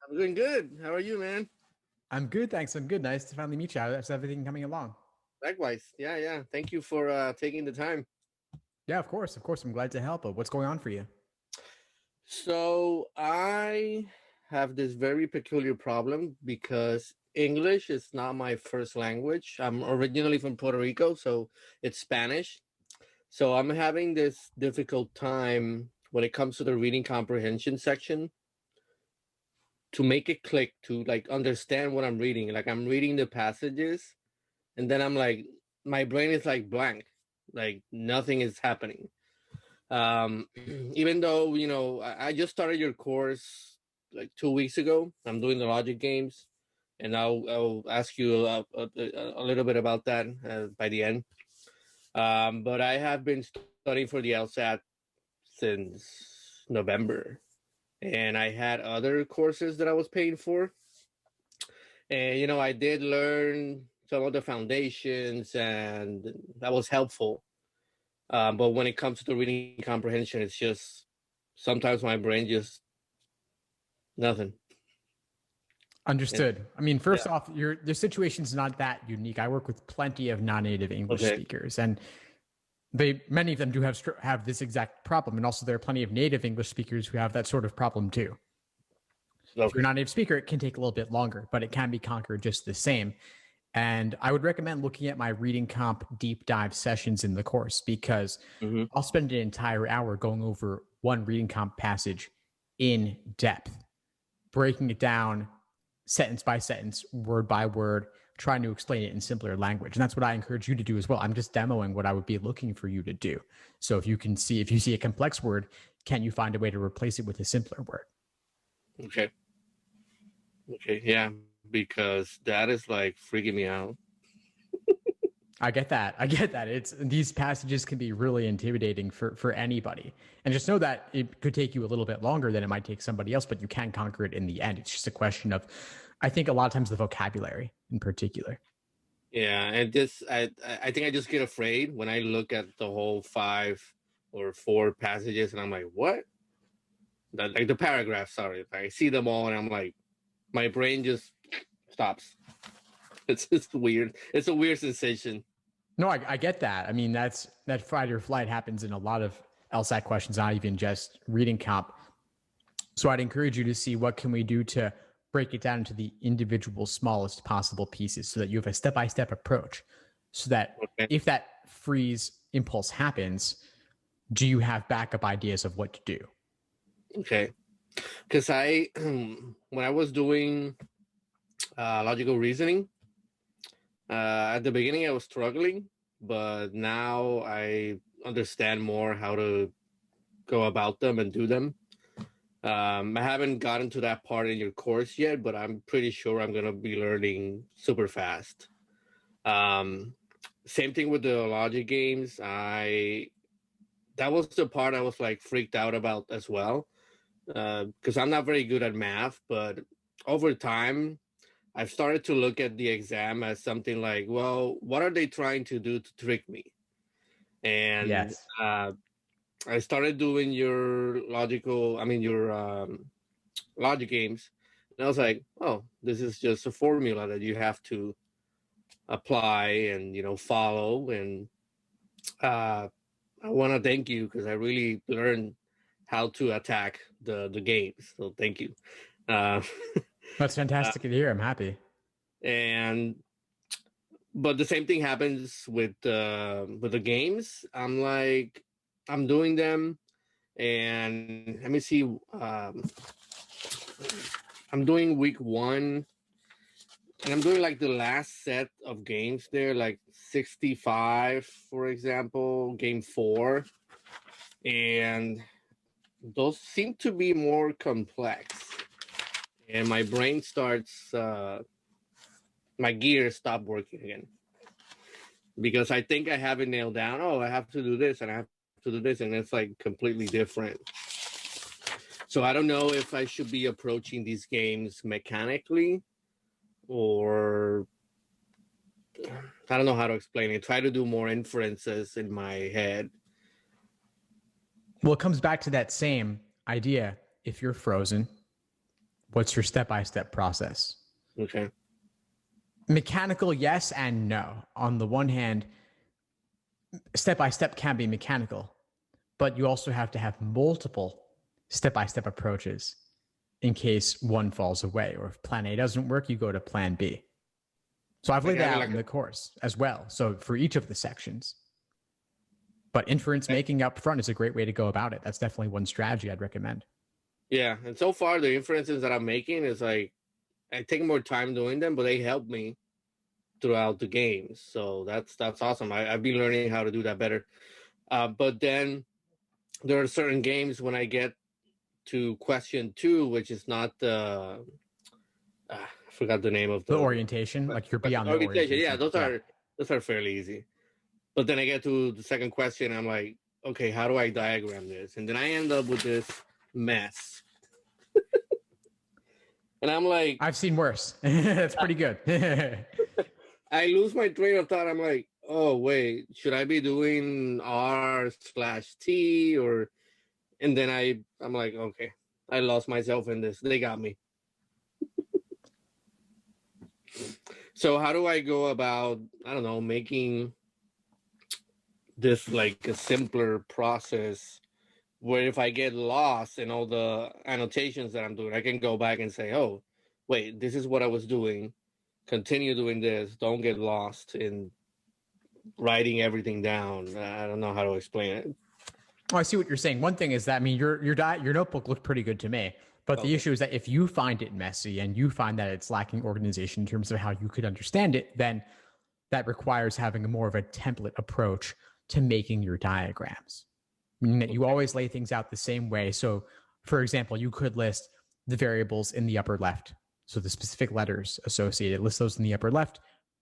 I'm doing good. How are you, man? I'm good, thanks. I'm good. Nice to finally meet you. How's everything coming along? Likewise. Yeah, yeah. Thank you for taking the time. Yeah, of course, of course. I'm glad to help. But what's going on for you? So I have this very peculiar problem because English is not my first language. I'm originally from Puerto Rico, so it's Spanish. So I'm having this difficult time when it comes to the reading comprehension section to make it click to like understand what I'm reading. Like I'm reading the passages and then I'm like my brain is like blank. Like nothing is happening. Even though I just started your course like 2 weeks ago. I'm doing the logic games, and I'll ask you a little bit about that by the end. But I have been studying for the LSAT since November, and I had other courses that I was paying for, and I did learn some of the foundations, and that was helpful. But when it comes to the reading comprehension, it's just sometimes my brain just nothing. And Understood. I mean, yeah, first off, your situation's not that unique. I work with plenty of non-native English okay, speakers, and many of them do have this exact problem. And also, there are plenty of native English speakers who have that sort of problem too. If you're okay, not a native speaker, it can take a little bit longer, but it can be conquered just the same. And I would recommend looking at my reading comp deep dive sessions in the course because hmm, I'll spend an entire hour going over one reading comp passage in depth, breaking it down sentence by sentence, word by word, trying to explain it in simpler language. And that's what I encourage you to do as well. I'm just demoing what I would be looking for you to do. So if you see a complex word, can you find a way to replace it with a simpler word? okay, okay, yeah, because that is like freaking me out. I get that. I get that. It's these passages can be really intimidating for anybody. And just know that it could take you a little bit longer than it might take somebody else, but you can conquer it in the end. It's just a question of I think a lot of times the vocabulary in particular. Yeah, and this I think I just get afraid when I look at the whole 5 or 4 passages, and I'm like, what? Like the paragraph. Sorry, I see them all, and I'm like, my brain just stops. It's just weird. It's a weird sensation. No, I get that. I mean, that fight or flight happens in a lot of LSAT questions, not even just reading comp. So I'd encourage you to see what can we do to break it down into the individual smallest possible pieces so that you have a step-by-step approach so that Okay, if that freeze impulse happens, do you have backup ideas of what to do? okay. Because I when I was doing logical reasoning, at the beginning I was struggling, but now I understand more how to go about them and do them. I haven't gotten to that part in your course yet, but I'm pretty sure I'm gonna be learning super fast. Um, Same thing with the logic games. I That was the part I was like freaked out about as well, because I'm not very good at math, but over time I've started to look at the exam as something like, well, what are they trying to do to trick me? And Yes. I started doing your logic games, and I was like, oh, this is just a formula that you have to apply and follow. And uh, I want to thank you because I really learned how to attack the games. So thank you. Uh, That's fantastic to hear. I'm happy. and but the same thing happens with the games. I'm doing them, and let me see. I'm doing week one, and I'm doing like the last set of games there, like 65, for example, game four, and those seem to be more complex. And my brain starts, my gears stop working again because I think I have it nailed down. Oh, I have to do this and I have to do this, and it's like completely different. So I don't know if I should be approaching these games mechanically or I don't know how to explain it. Try to do more inferences in my head. Well, it comes back to that same idea. If you're frozen, What's your step-by-step process? Okay. Mechanical, yes and no. On the one hand, step-by-step can be mechanical, but you also have to have multiple step-by-step approaches in case one falls away, or if plan A doesn't work, you go to plan B. So I've laid Like that having out like in the course as well. So for each of the sections. But inference making up front is a great way to go about it. That's definitely one strategy I'd recommend. yeah, and so far the inferences that I'm making is like I take more time doing them, but they help me throughout the games. So that's awesome. I've been learning how to do that better. But then there are certain games when I get to question 2, which is not the I forgot the name of The the orientation, like you're question. beyond the Orientation. Yeah, orientation. Yeah. those are fairly easy. But then I get to the second question, I'm like, okay, how do I diagram this? And then I end up with this mess. And I'm like, I've seen worse. That's pretty good. I lose my train of thought. I'm like, oh wait, should I be doing R/T or? And then I'm like, okay, I lost myself in this. They got me. So how do I go about, I don't know, making this like a simpler process where if I get lost in all the annotations that I'm doing, I can go back and say, oh, wait, this is what I was doing. Continue doing this. Don't get lost in writing everything down. I don't know how to explain it. Oh, I see what you're saying. One thing is that, I mean, your notebook looked pretty good to me. But the Okay. issue is that if you find it messy and you find that it's lacking organization in terms of how you could understand it, then that requires having a more of a template approach to making your diagrams, meaning that you always lay things out the same way. So, for example, you could list the variables in the upper left. So the specific letters associated, list those in the upper left.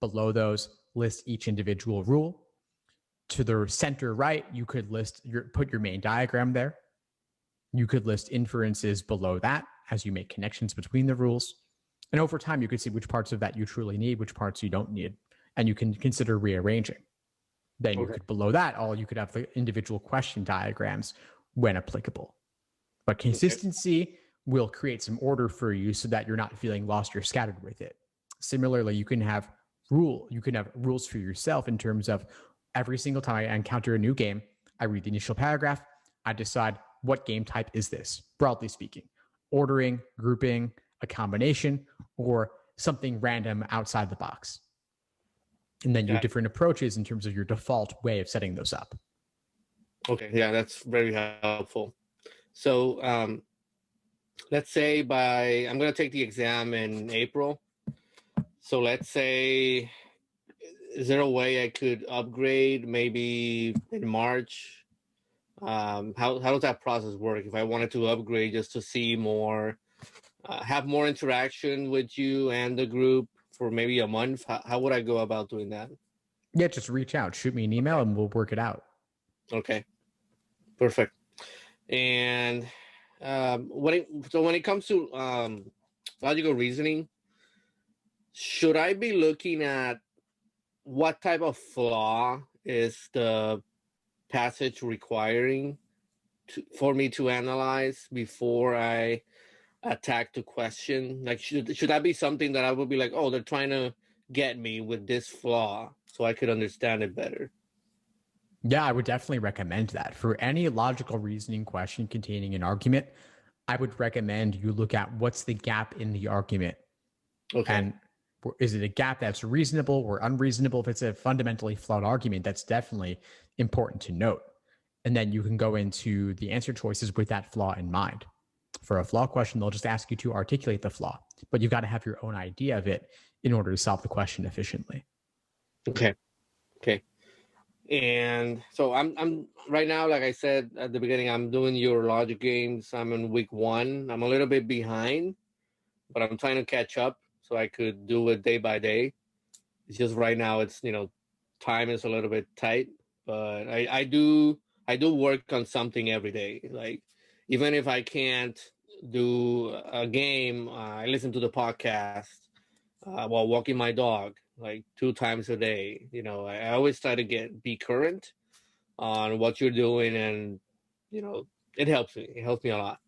Below those, list each individual rule. To the center right, you could put your main diagram there. You could list inferences below that as you make connections between the rules. And over time, you could see which parts of that you truly need, which parts you don't need. And you can consider rearranging. Then you could, below that, you could have the individual question diagrams when applicable. But consistency will create some order for you so that you're not feeling lost or scattered with it. Similarly, you can have rules for yourself in terms of every single time I encounter a new game, I read the initial paragraph, I decide what game type is this, broadly speaking, ordering, grouping, a combination, or something random outside the box. And then your different approaches in terms of your default way of setting those up. Okay, yeah, that's very helpful. So let's say I'm going to take the exam in April. So let's say, is there a way I could upgrade maybe in March? How does that process work? If I wanted to upgrade just to see more, have more interaction with you and the group for maybe a month, how would I go about doing that? Yeah, just reach out, shoot me an email, and we'll work it out. Okay, perfect. And when it comes to logical reasoning, should I be looking at what type of flaw is the passage requiring for me to analyze before I attack the question? Like, should that be something that I would be like, oh, they're trying to get me with this flaw so I could understand it better? Yeah, I would definitely recommend that. For any logical reasoning question containing an argument, I would recommend you look at what's the gap in the argument. Okay. And is it a gap that's reasonable or unreasonable? If it's a fundamentally flawed argument, that's definitely important to note. And then you can go into the answer choices with that flaw in mind. For a flaw question, they'll just ask you to articulate the flaw, but you've got to have your own idea of it in order to solve the question efficiently. Okay. And so I'm right now, like I said at the beginning, I'm doing your logic games. I'm in week 1. I'm a little bit behind, but I'm trying to catch up so I could do it day by day. It's just right now it's time is a little bit tight, but I do work on something every day. Like even if I can't do a game, I listen to the podcast while walking my dog like 2 times a day. I always try to be current on what you're doing, and it helps me. It helps me a lot.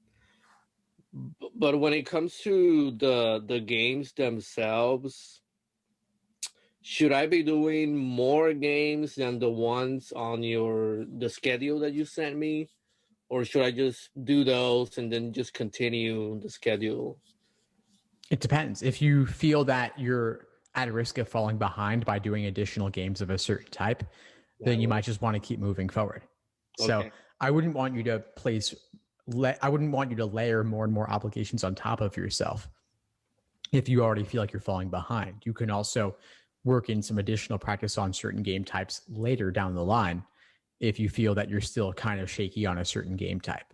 But when it comes to the games themselves, should I be doing more games than the ones on the schedule that you sent me, or should I just do those and then just continue the schedule? It depends. If you feel that you're at a risk of falling behind by doing additional games of a certain type, then you might just want to keep moving forward. So Okay. I wouldn't want you to I wouldn't want you to layer more and more obligations on top of yourself if you already feel like you're falling behind. You can also work in some additional practice on certain game types later down the line if you feel that you're still kind of shaky on a certain game type.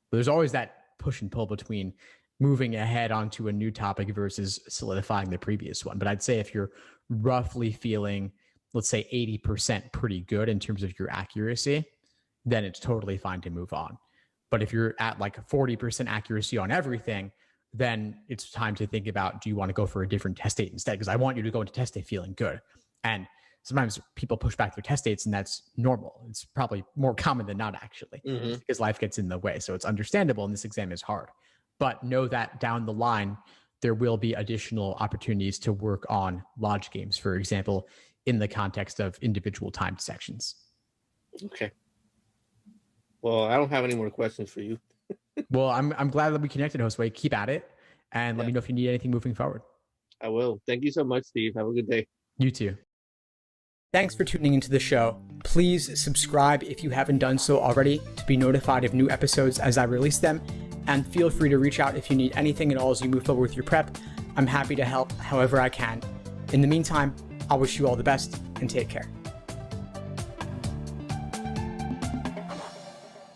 But there's always that push and pull between moving ahead onto a new topic versus solidifying the previous one. But I'd say if you're roughly feeling, let's say 80% pretty good in terms of your accuracy, then it's totally fine to move on. But if you're at like 40% accuracy on everything, then it's time to think about, do you want to go for a different test date instead? Because I want you to go into test day feeling good. And sometimes people push back their test dates, and that's normal. It's probably more common than not, actually, because life gets in the way. So it's understandable, and this exam is hard. But know that down the line, there will be additional opportunities to work on logic games, for example, in the context of individual timed sections. Okay. Well, I don't have any more questions for you. Well, I'm glad that we connected, Josue. Keep at it, and let me know if you need anything moving forward. I will. Thank you so much, Steve. Have a good day. You too. Thanks for tuning into the show. Please subscribe if you haven't done so already to be notified of new episodes as I release them. And feel free to reach out if you need anything at all as you move forward with your prep. I'm happy to help however I can. In the meantime, I'll wish you all the best and take care.